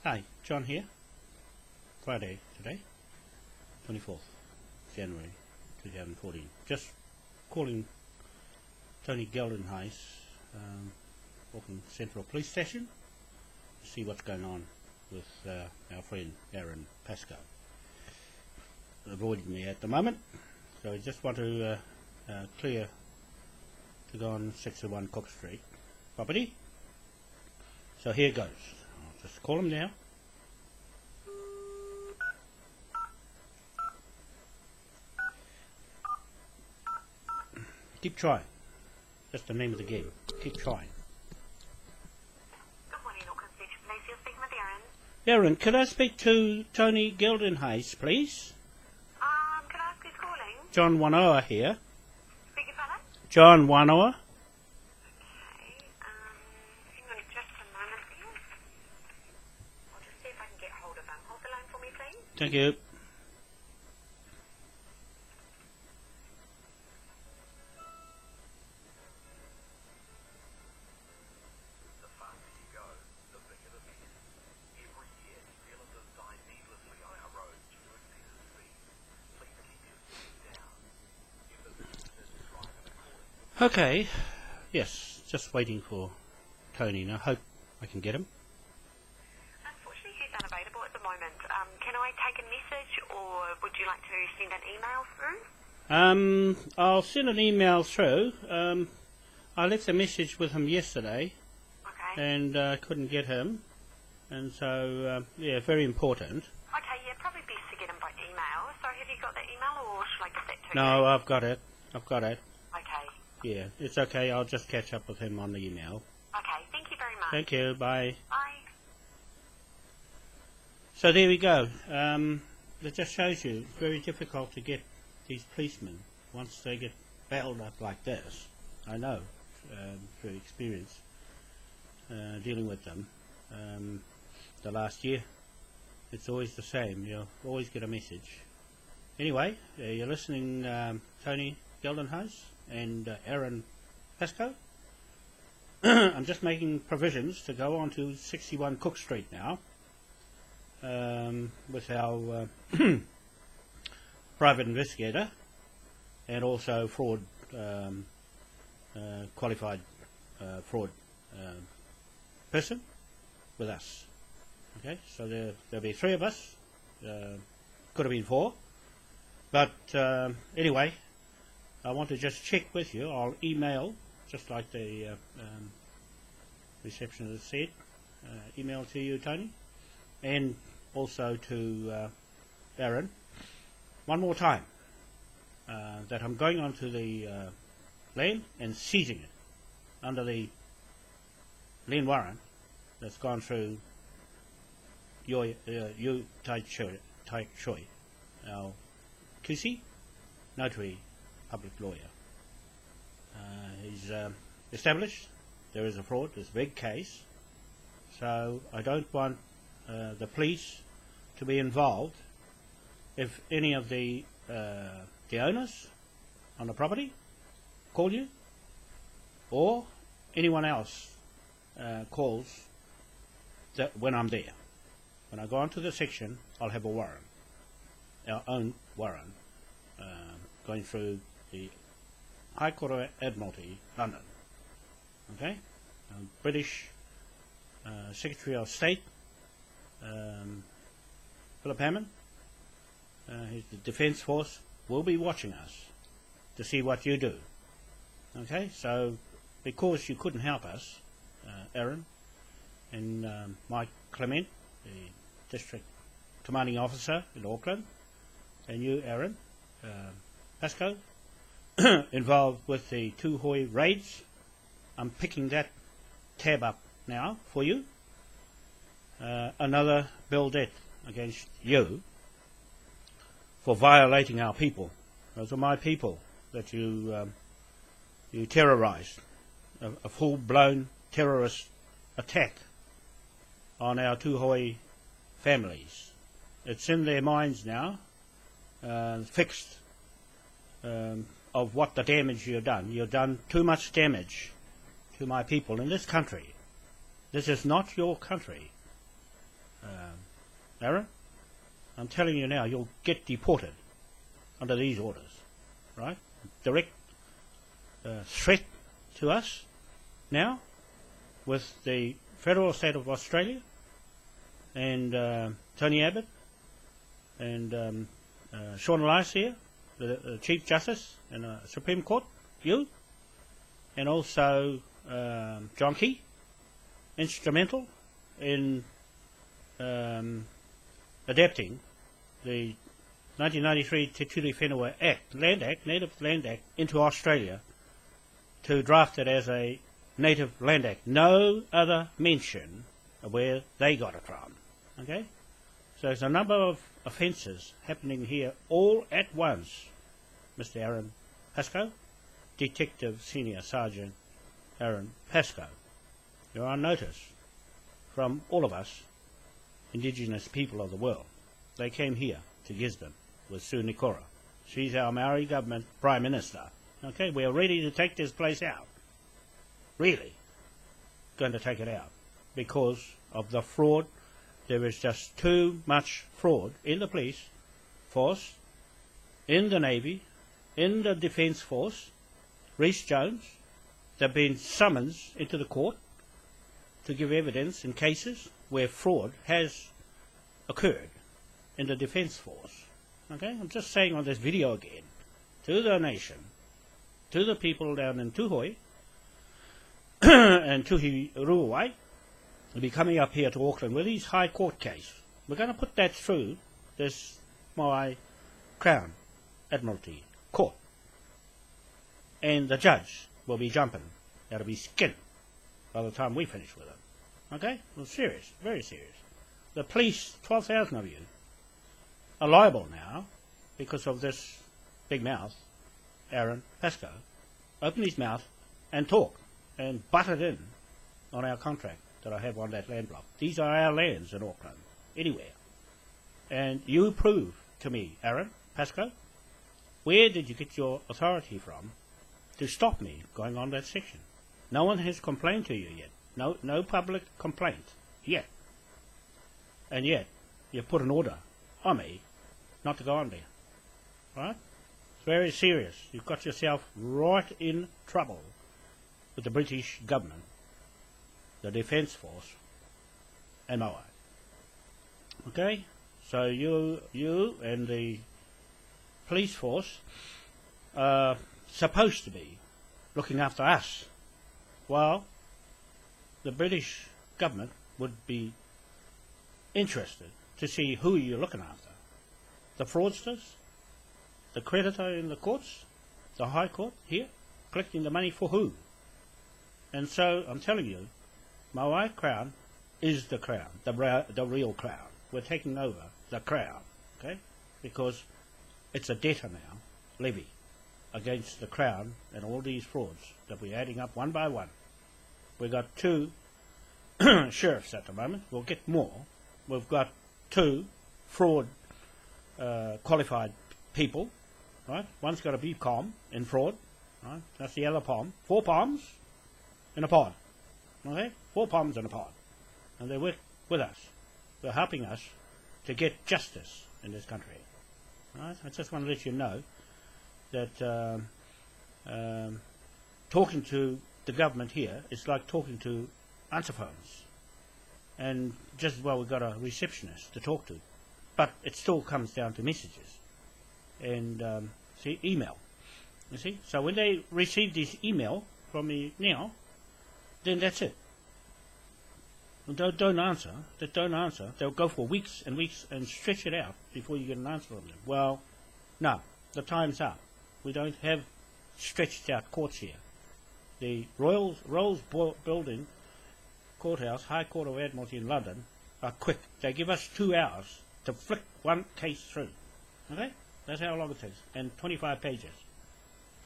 Hi, John here. Friday today, 24th January 2014. Just calling Tony Geldenhuis, Auckland Central Police Station, to see what's going on with our friend Aaron Pascoe. Avoiding me at the moment, so I just want to clear to go on 61 Cook Street property. So here goes. I'll just call him now. Keep trying. That's the name of the game. Keep trying. Good morning, Auckland Central Police. You're speaking with Aaron. Aaron, could I speak to Tony Geldenhuis, please? Can I ask who's calling? John Wanoa here. Beg your pardon? John Wanoa. Okay, hang on just a moment, please. I'll just see if I can get hold of him. Hold the line for me, please. Thank you. Okay, yes, just waiting for Tony now. Hope I can get him. Unfortunately, he's unavailable at the moment. Can I take a message, or would you like to send an email through? I'll send an email through. I left a message with him yesterday, Okay. and couldn't get him, and so yeah, very important. Okay, yeah, probably best to get him by email. So have you got the email, or should I give that to you? No, I've got it. I've got it. Okay. Yeah, it's okay. I'll just catch up with him on the email. Okay, thank you very much. Thank you. Bye. Bye. So there we go. That just shows you it's very difficult to get these policemen once they get bailed up like this. I know through experience dealing with them. The last year, it's always the same. You'll always get a message. Anyway, you're listening, Tony Geldenhuis and Aaron Pascoe. I'm just making provisions to go on to 61 Cook Street now with our private investigator and also fraud qualified fraud person with us. Okay, so there'll be three of us. Could have been four, but anyway, I want to just check with you. I'll email, just like the receptionist said, email to you, Tony, and also to Aaron, one more time, that I'm going onto the land and seizing it under the land warrant that's gone through you Tai Choi, our QC, notary public lawyer. He's established there is a fraud, there's a big case, so I don't want the police to be involved if any of the owners on the property call you, or anyone else calls that when I'm there. When I go onto the section, I'll have a warrant, our own warrant, going through the High Court of Admiralty, London. Okay, British Secretary of State, Philip Hammond, the Defence Force will be watching us to see what you do. Okay, so because you couldn't help us, Aaron and Mike Clement, the District Commanding Officer in Auckland, and you, Aaron Pascoe, involved with the Tuhoe raids, I'm picking that tab up now for you. Another bill debt against you for violating our people. Those are my people that you terrorized. A full-blown terrorist attack on our Tuhoe families. It's in their minds now, fixed, of what the damage you've done. You've done too much damage to my people in this country. This is not your country. Aaron, I'm telling you now, you'll get deported under these orders, right? Direct threat to us now with the federal state of Australia and Tony Abbott and Sean Elias here, the Chief Justice in the Supreme Court, you, and also John Key, instrumental in adapting the 1993 Te Ture Whenua Act, Native Land Act, into Australia to draft it as a Native Land Act. No other mention of where they got it from. Okay? So there's a number of offences happening here all at once, Mr. Aaron Pascoe, Detective Senior Sergeant Aaron Pascoe. You're on notice from all of us, Indigenous people of the world. They came here to Gisborne with Sue Nikora. She's our Maori government Prime Minister. Okay, we're ready to take this place out. Really going to take it out because of the fraud. There is just too much fraud in the police force, in the Navy, in the Defence Force. Rhys Jones, they've been summoned into the court to give evidence in cases where fraud has occurred in the Defence Force. Okay, I'm just saying on this video again, to the nation, to the people down in Tuhoe and Tuhoe Hapu, will be coming up here to Auckland with his High Court case. We're going to put that through this MOAI Crown Admiralty Court. And the judge will be jumping out of his skin by the time we finish with him. Okay? Well, serious, very serious. The police, 12,000 of you, are liable now because of this big mouth, Aaron Pascoe. Open his mouth and talk and butt it in on our contract that I have on that land block. These are our lands in Auckland, anywhere. And you prove to me, Aaron Pascoe, where did you get your authority from to stop me going on that section? No one has complained to you yet. No public complaint yet. And yet, you put an order on me not to go on there. Right? It's very serious. You've got yourself right in trouble with the British government, the Defence Force, and MOAI. Okay? So you and the police force are supposed to be looking after us, while the British government would be interested to see who you're looking after. The fraudsters, the creditor in the courts, the High Court here, collecting the money for who? And so I'm telling you, MOAI Crown is the crown, the real crown. We're taking over the crown, okay? Because it's a debtor now, levy, against the crown and all these frauds that we're adding up one by one. We've got 2 sheriffs at the moment. We'll get more. We've got 2 fraud qualified people, right? One's got a BCom in fraud, right? That's the other POM. 4 POMs in a pod, okay? 4 POMs in a pod. And they work with us. They're helping us to get justice in this country, right? I just want to let you know that talking to the government here is like talking to answer phones. And just as well we've got a receptionist to talk to. But it still comes down to messages. And, see, email. You see? So when they receive this email from me now, then that's it. Don't answer. They don't answer. They'll go for weeks and weeks and stretch it out before you get an answer from them. Well, no. The time's up. We don't have stretched out courts here. The Rolls Building Courthouse, High Court of Admiralty in London, are quick. They give us 2 hours to flick one case through. Okay? That's how long it takes. And 25 pages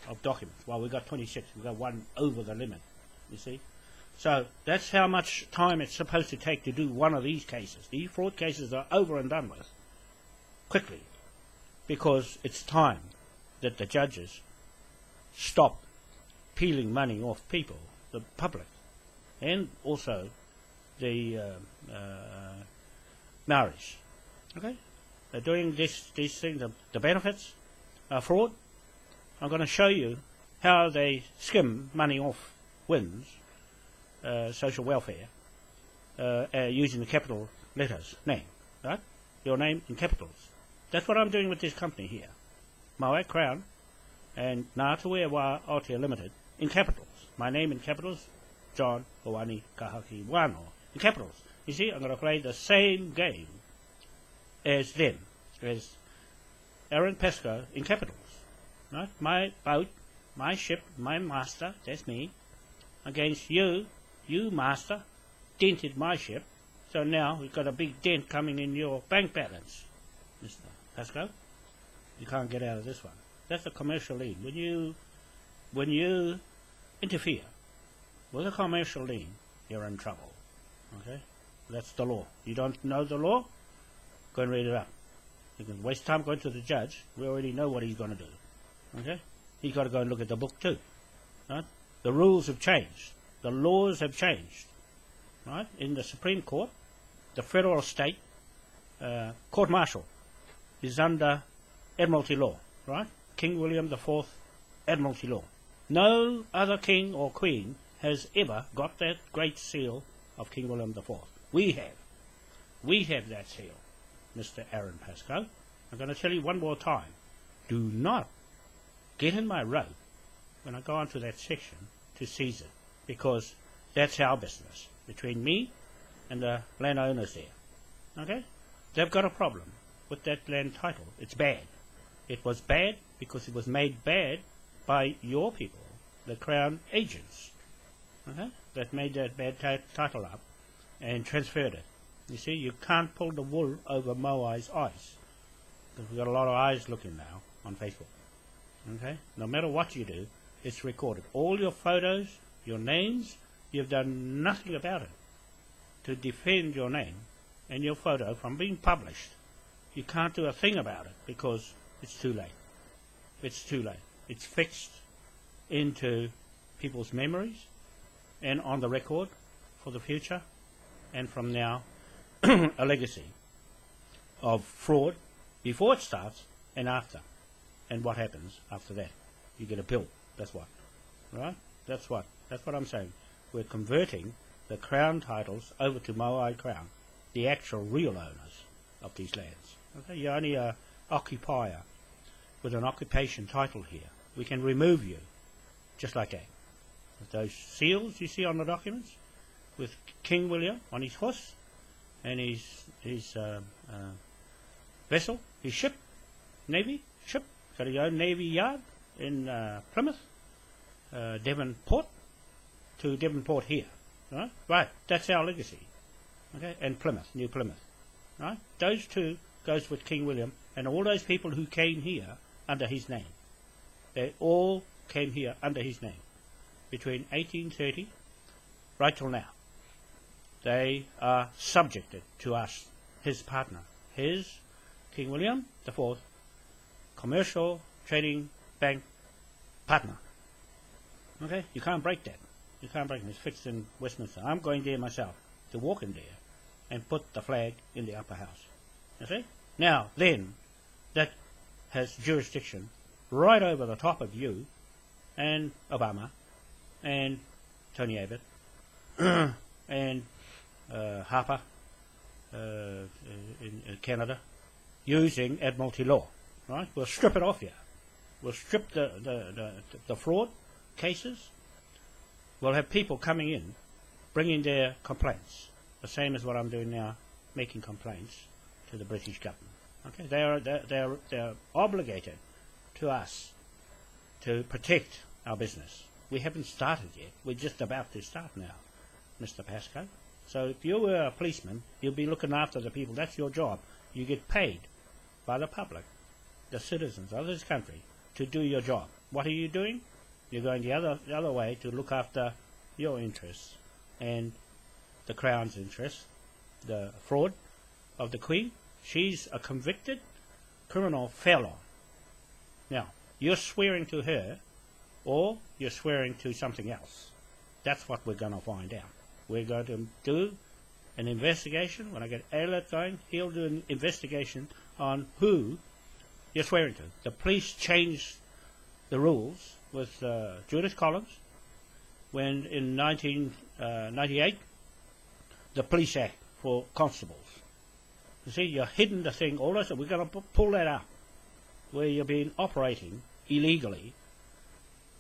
of documents. Well, we've got 26. We've got 1 over the limit. You see? So that's how much time it's supposed to take to do one of these cases. These fraud cases are over and done with quickly, because it's time that the judges stop peeling money off people, the public, and also the Maoris. Okay? They're doing these things, the benefits are fraud. I'm going to show you how they skim money off WIN's social welfare using the capital letters, name, right? Your name in capitals. That's what I'm doing with this company here. MOAI Crown and Ngā Tuhoe Aotea Limited in capitals. My name in capitals, John Hawani Kahaki Wano in capitals. You see, I'm going to play the same game as them, as Aaron Pascoe in capitals. Right? My boat, my ship, my master, that's me, against you, you master, dented my ship, so now we've got a big dent coming in your bank balance, Mr. Pascoe. You can't get out of this one. That's a commercial lien. When you interfere with a commercial lien, you're in trouble. Okay? That's the law. You don't know the law? Go and read it up. You can waste time going to the judge. We already know what he's going to do. Okay? He's got to go and look at the book too. Right? The rules have changed. The laws have changed. Right? In the Supreme Court, the federal state court-martial is under Admiralty law. Right? King William IV Admiralty law. No other king or queen has ever got that great seal of King William IV. We have. We have that seal, Mr. Aaron Pascoe. I'm going to tell you one more time. Do not get in my road when I go onto that section to seize it, because that's our business, between me and the landowners there. Okay? They've got a problem with that land title. It's bad. It was bad because it was made bad by your people, the Crown agents, okay, that made that bad title up and transferred it. You see, you can't pull the wool over MOAI's eyes, because we've got a lot of eyes looking now on Facebook. Okay? No matter what you do, it's recorded. All your photos, your names, you've done nothing about it to defend your name and your photo from being published. You can't do a thing about it because it's too late. It's too late. It's fixed into people's memories and on the record for the future, and from now a legacy of fraud before it starts and after. And what happens after that? You get a bill. That's what. Right? That's what I'm saying. We're converting the Crown titles over to MOAI Crown, the actual real owners of these lands. Okay? You're only an occupier with an occupation title here. We can remove you just like that. With those seals you see on the documents, with King William on his horse and his vessel, his ship, Navy ship, got his own Navy yard in Plymouth, Devonport to Devonport here. Right? Right, that's our legacy. Okay, and Plymouth, New Plymouth. Right? Those two goes with King William and all those people who came here under his name. They all came here under his name between 1830 right till now. They are subjected to us, his partner, his King William IV commercial trading bank partner. Okay, you can't break that. You can't break it. It's fixed in Westminster. I'm going there myself to walk in there and put the flag in the upper house. You see? Now, then, that has jurisdiction right over the top of you and Obama and Tony Abbott and Harper in Canada using Admiralty law. Right? We'll strip it off you. We'll strip the fraud cases. We'll have people coming in, bringing their complaints, the same as what I'm doing now, making complaints to the British government. Okay, they are obligated to us to protect our business. We haven't started yet. We're just about to start now, Mr. Pascoe. So if you were a policeman, you'll be looking after the people. That's your job. You get paid by the public, the citizens of this country, to do your job. What are you doing? You're going the other way to look after your interests and the Crown's interests, the fraud of the Queen. She's a convicted criminal felon. Now, you're swearing to her or you're swearing to something else. That's what we're going to find out. We're going to do an investigation. When I get Alet going, he'll do an investigation on who you're swearing to. The police changed the rules with Judith Collins when in 1998 the Police Act for constables. You see, you're hidden the thing all this, we're going to pull that up where you've been operating illegally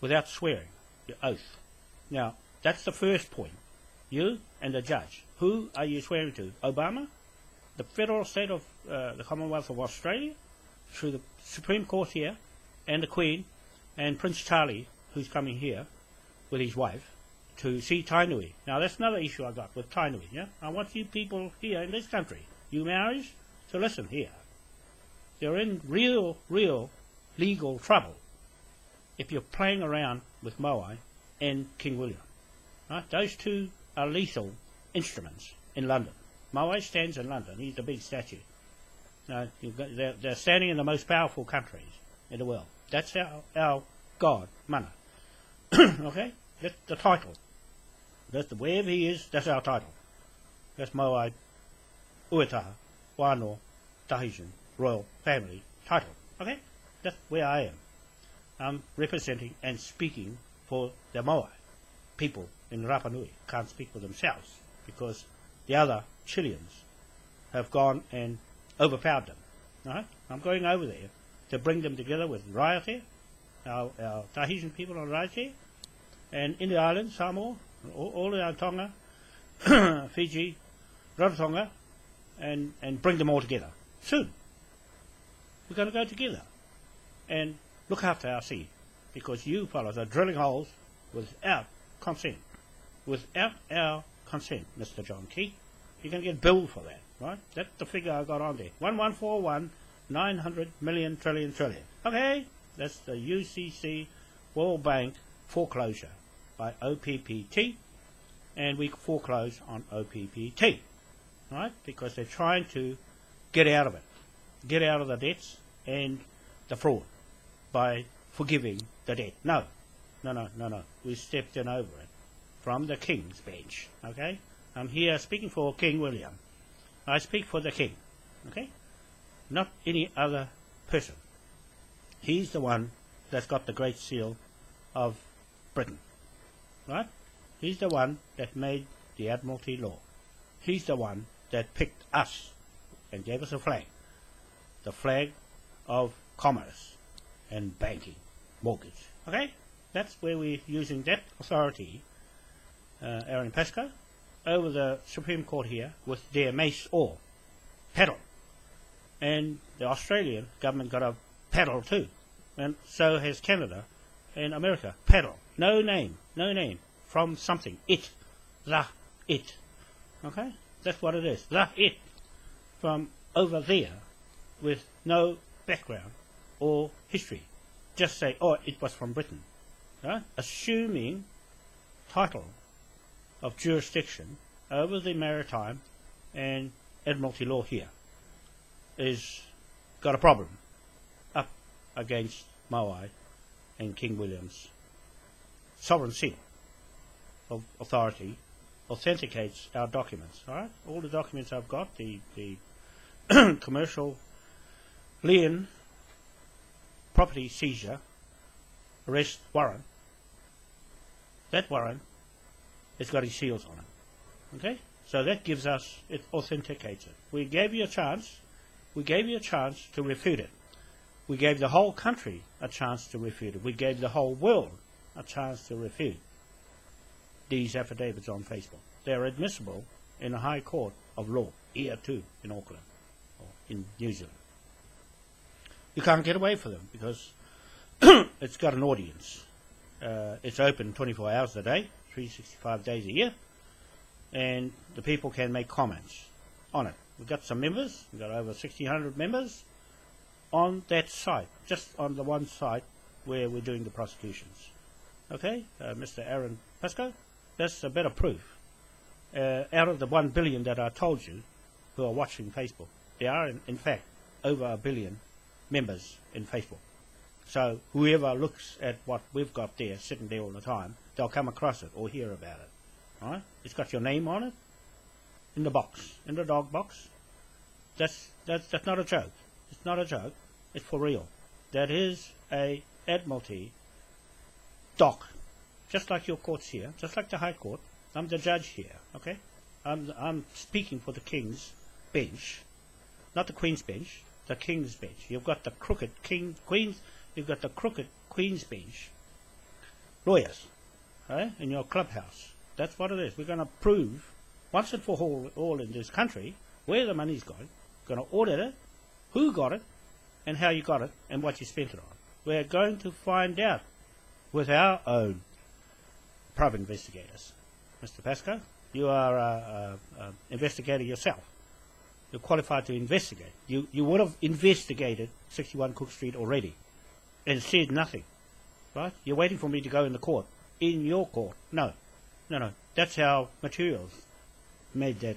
without swearing, your oath. Now, that's the first point. You and the judge. Who are you swearing to? Obama? The federal state of the Commonwealth of Australia? Through the Supreme Court here, and the Queen, and Prince Charlie, who's coming here with his wife, to see Tainui. Now, that's another issue I got with Tainui, yeah? I want you people here in this country, you Maoris, to listen here. You're in real legal trouble if you're playing around with MOAI and King William. Right? Those two are lethal instruments in London. MOAI stands in London. He's the big statue. Now, they're standing in the most powerful countries in the world. That's our God, Mana. Okay? That's the title. That's wherever he is, that's our title. That's MOAI, Uetaha, Wānoa, Tahitian, Royal Family title. Okay? That's where I am. I'm representing and speaking for the MOAI. People in Rapa Nui can't speak for themselves because the other Chileans have gone and overpowered them. Right? I'm going over there to bring them together with Raiatea, our Tahitian people on Raiatea, and in the islands, Samoa, all our Tonga, Fiji, Rarotonga, and bring them all together. Soon. We're going to go together and look after our sea, because you fellows are drilling holes without consent. Without our consent, Mr. John Key. You're going to get billed for that, right? That's the figure I got on there. 1141, 900 million trillion. Okay? That's the UCC World Bank foreclosure by OPPT, and we foreclose on OPPT, right? Because they're trying to get out of it. Get out of the debts and the fraud by forgiving the debt. No. We stepped in over it from the King's bench, okay? I'm here speaking for King William. I speak for the King, okay? Not any other person. He's the one that's got the Great Seal of Britain, right? He's the one that made the Admiralty law. He's the one that picked us and gave us a flag. The flag of commerce and banking, mortgage, okay? That's where we're using that authority, Aaron Pascoe, over the Supreme Court here with their mace or paddle. And the Australian government got a paddle too. And so has Canada and America. Paddle. No name. From something. It. The it. Okay? That's what it is. The it. From over there with no background or history. Just say, oh, it was from Britain. Right? Assuming title of jurisdiction over the maritime and Admiralty law here is got a problem up against MOAI and King William's sovereign seal of authority authenticates our documents. All right, all the documents I've got, the commercial lien property seizure arrest warrant, that warrant has got his seals on it. Okay? So that gives us, it authenticates it. We gave you a chance. We gave you a chance to refute it. We gave the whole country a chance to refute it. We gave the whole world a chance to refute these affidavits on Facebook. They're admissible in the High Court of Law, here too, in Auckland, or in New Zealand. You can't get away from them because it's got an audience. It's open 24 hours a day, 365 days a year, and the people can make comments on it. We've got some members. We've got over 1,600 members on that site, just on the one site where we're doing the prosecutions. Okay, Mr. Aaron Pascoe, that's a better proof. Out of the 1 billion that I told you who are watching Facebook, there are in fact over 1 billion members in Facebook. So whoever looks at what we've got there, sitting there all the time, they'll come across it or hear about it. All right? It's got your name on it. in the box, in the dog box. That's not a joke. It's not a joke. It's for real. That is a Admiralty dock, just like your courts here, just like the High Court. I'm the judge here, okay? I'm speaking for the King's bench, not the Queen's bench, the King's bench. You've got the crooked Queen's, you've got the crooked Queen's bench lawyers, in your clubhouse. That's what it is. We're going to prove once and for all in this country where the money's going. Going to audit it, who got it, and how you got it, and what you spent it on. We're going to find out with our own private investigators. Mr. Pascoe, you are an investigator yourself. You're qualified to investigate. You would have investigated 61 Cook Street already and said nothing, right? You're waiting for me to go in the court. In your court. No. That's how materials made that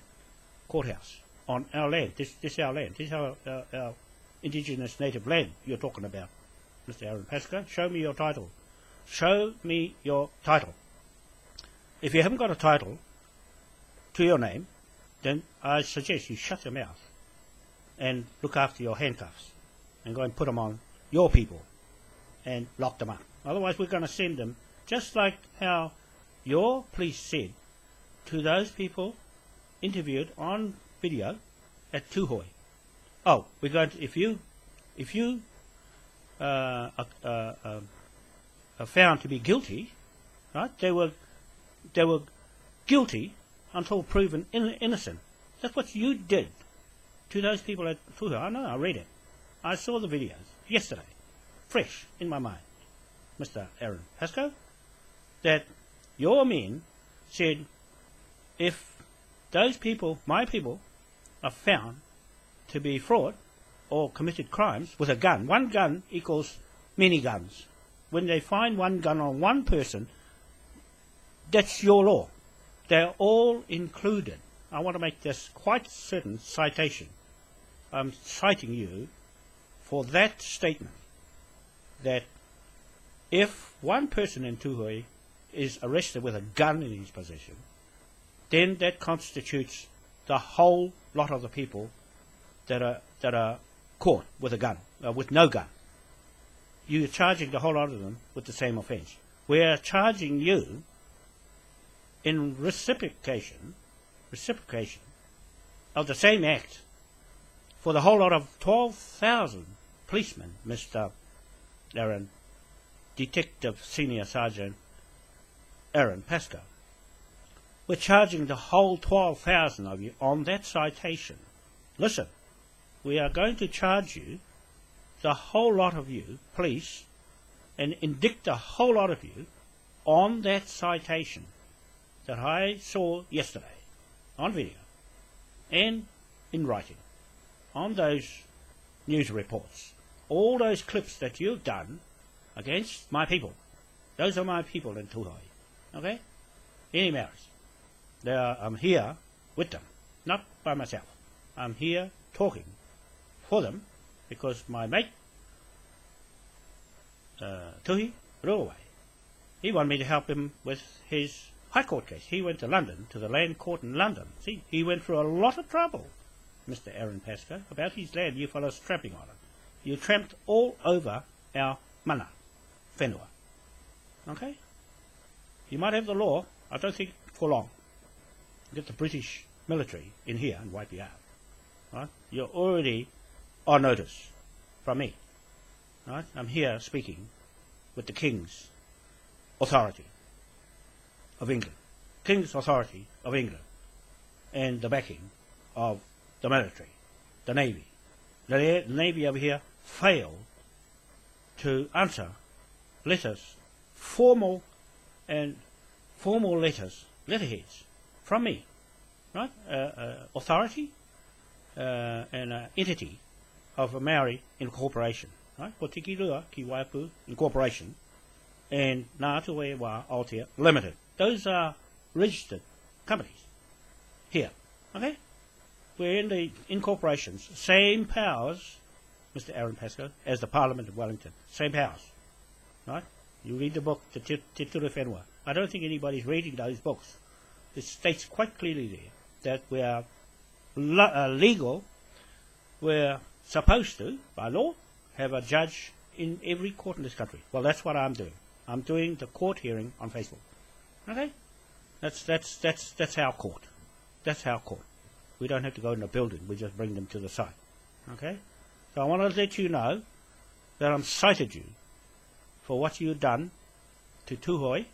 courthouse on our land. This is our land. This is our indigenous native land you're talking about, Mr. Aaron Pascoe. Show me your title. Show me your title. If you haven't got a title to your name, then I suggest you shut your mouth and look after your handcuffs and go and put them on your people and lock them up. Otherwise we're going to send them, just like how your police said to those people interviewed on video at Tuhoe. Oh, we're going to, if you are found to be guilty, right? They were guilty until proven innocent. That's what you did to those people at Tuhoe. I know, I read it. I saw the videos yesterday, fresh in my mind, Mr. Aaron Pascoe, that your men said if those people, my people, are found to be fraud or committed crimes with a gun, one gun equals many guns. When they find one gun on one person, that's your law. They're all included. I want to make this quite certain citation. I'm citing you for that statement, that if one person in Tuhoe is arrested with a gun in his possession, then that constitutes the whole lot of the people that are caught with a gun, with no gun. You're charging the whole lot of them with the same offence. We're charging you in reciprocation of the same act for the whole lot of 12,000 policemen, Mr. Aaron, Detective Senior Sergeant Aaron Pascoe. We're charging the whole 12,000 of you on that citation. Listen, we are going to charge you, the whole lot of you, police, and indict the whole lot of you on that citation that I saw yesterday on video and in writing on those news reports. All those clips that you've done against my people. Those are my people in Tuhoe. Okay? Any matters. I'm here with them, not by myself. I'm here talking for them because my mate, Tuhi Ruawai, he wanted me to help him with his High Court case. He went to London, to the land court in London. See, he went through a lot of trouble, Mr. Aaron Pascoe, about his land. You fellows tramping on it. You tramped all over our mana, whenua. Okay? You might have the law, I don't think for long. Get the British military in here and wipe you out. Right? You're already on notice from me. Right? I'm here speaking with the King's authority of England. King's authority of England. And the backing of the military, the Navy. The Navy over here failed to answer letters, formal letters, letterheads from me, right? Authority and entity of a Maori Incorporation, right? Potikirua Ki Waipu Incorporation and Ngā Tuhoe Wā Aotea Limited. Those are registered companies here, okay? We're in the incorporations, same powers, Mr. Aaron Pascoe, as the Parliament of Wellington, same powers, right? You read the book, the Te Ture Whenua. I don't think anybody's reading those books. It states quite clearly there that we are legal, we're supposed to, by law, have a judge in every court in this country. Well, that's what I'm doing. I'm doing the court hearing on Facebook. Okay? That's our court. That's our court. We don't have to go in the building. We just bring them to the site. Okay? So I want to let you know that I'm cited you for what you've done to Tuhoe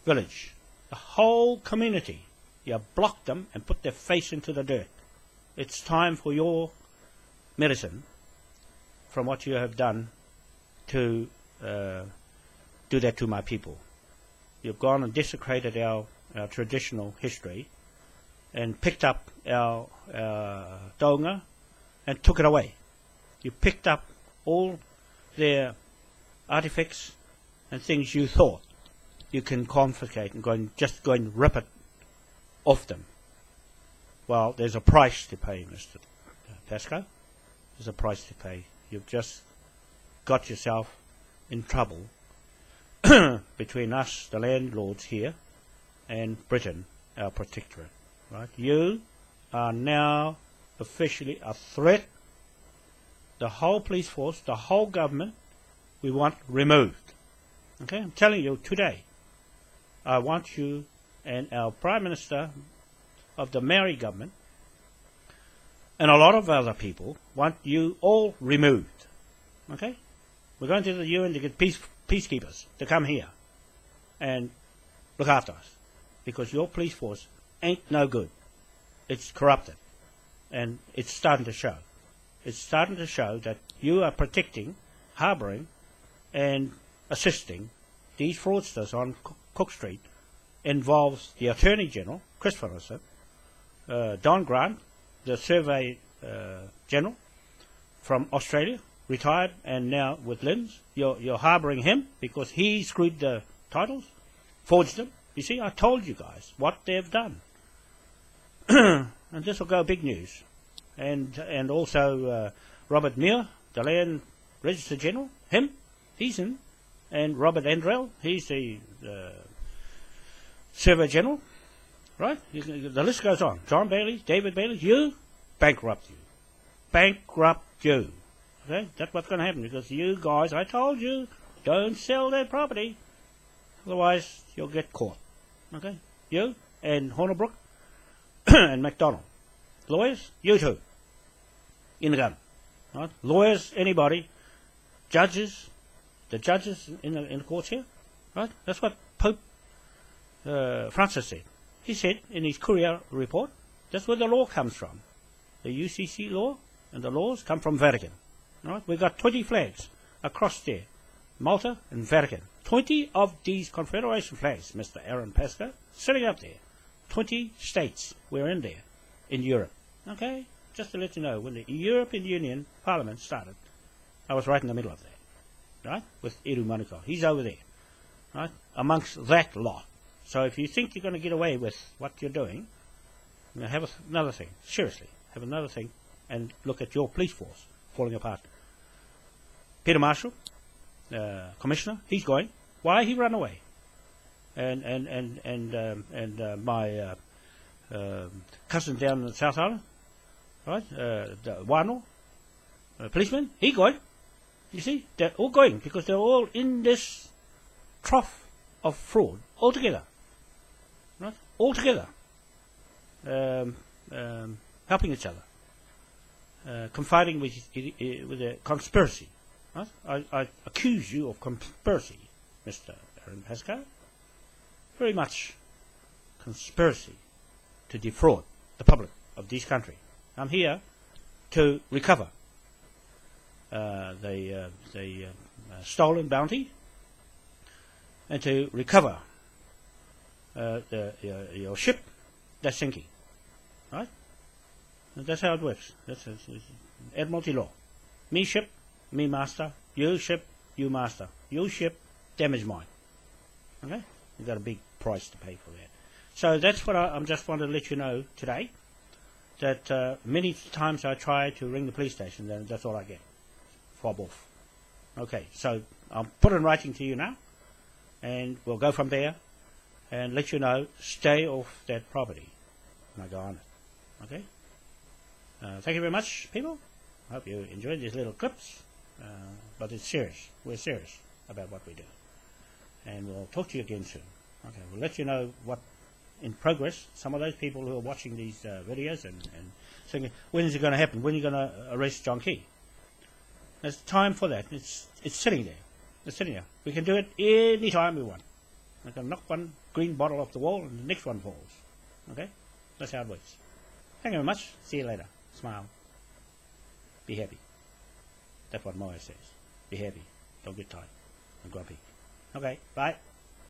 village. The whole community. You blocked them and put their face into the dirt. It's time for your medicine from what you have done to do that to my people. You've gone and desecrated our traditional history and picked up our taonga and took it away. You picked up all their artifacts and things you thought you can confiscate and just go and rip it off them. Well, there's a price to pay, Mr. Pascoe. There's a price to pay. You've just got yourself in trouble between us, the landlords here, and Britain, our protectorate. Right? You are now officially a threat. The whole police force, the whole government, we want removed. Okay? I'm telling you today, I want you and our Prime Minister of the Maori government and a lot of other people want you all removed. Okay? We're going to the UN to get peacekeepers to come here and look after us because your police force ain't no good. It's corrupted and it's starting to show. It's starting to show that you are protecting, harbouring and assisting these fraudsters on Cook Street. Involves the Attorney General, Chris Ferguson, Don Grant, the Survey General from Australia, retired and now with LINZ. You're harbouring him because he screwed the titles, forged them. You see, I told you guys what they've done. And this will go big news. And also Robert Muir, the Land Register General, he's in. And Robert Andrell, he's the Survey General, right? The list goes on. John Bailey, David Bailey, you, bankrupt you. Bankrupt you. Okay? That's what's going to happen because you guys, I told you, don't sell that property. Otherwise, you'll get caught. Okay? You and Hornibrook and McDonald. Lawyers, you too. In the gun. Right? Lawyers, anybody. Judges, the judges in the courts here. Right? That's what Pope Francis said. He said in his Courier report, that's where the law comes from. The UCC law and the laws come from Vatican. Right? We've got 20 flags across there. Malta and Vatican. 20 of these Confederation flags, Mr. Aaron Pascoe, sitting up there. 20 states we're in there, in Europe. Okay? Just to let you know, when the European Union Parliament started, I was right in the middle of that. Right? With Eru Manukau. He's over there. Right? Amongst that lot. So if you think you're going to get away with what you're doing, have another thing. Seriously, have another thing and look at your police force falling apart. Peter Marshall, Commissioner, he's going. Why he run away? And my cousin down in the South Island, right? The Wano, policeman, he going. You see, they're all going because they're all in this trough of fraud all together. Right? All together. Helping each other. Confiding with a conspiracy. Right? I accuse you of conspiracy, Mr. Aaron Pascoe. Very much conspiracy to defraud the public of this country. I'm here to recover the stolen bounty and to recover your ship that's sinking. Right? And that's how it works. That's Admiralty law. Me ship, me master. You ship, you master. You ship, damage mine. Okay? You've got a big price to pay for that. So that's what I just wanted to let you know today. That many times I try to ring the police station, then that's all I get. Fob off. Okay, so I'll put it in writing to you now, and we'll go from there, and let you know, stay off that property. And I go on it. Okay. Thank you very much, people. I hope you enjoyed these little clips. But it's serious. We're serious about what we do. And we'll talk to you again soon. Okay, we'll let you know what in progress. Some of those people who are watching these videos and saying, when is it going to happen? When are you going to arrest John Key? There's time for that. It's sitting there. It's sitting there. We can do it any time we want. We can knock one green bottle off the wall and the next one falls. Okay? That's how it works. Thank you very much. See you later. Smile. Be happy. That's what MOAI says. Be happy. Don't get tired and grumpy. Okay, bye.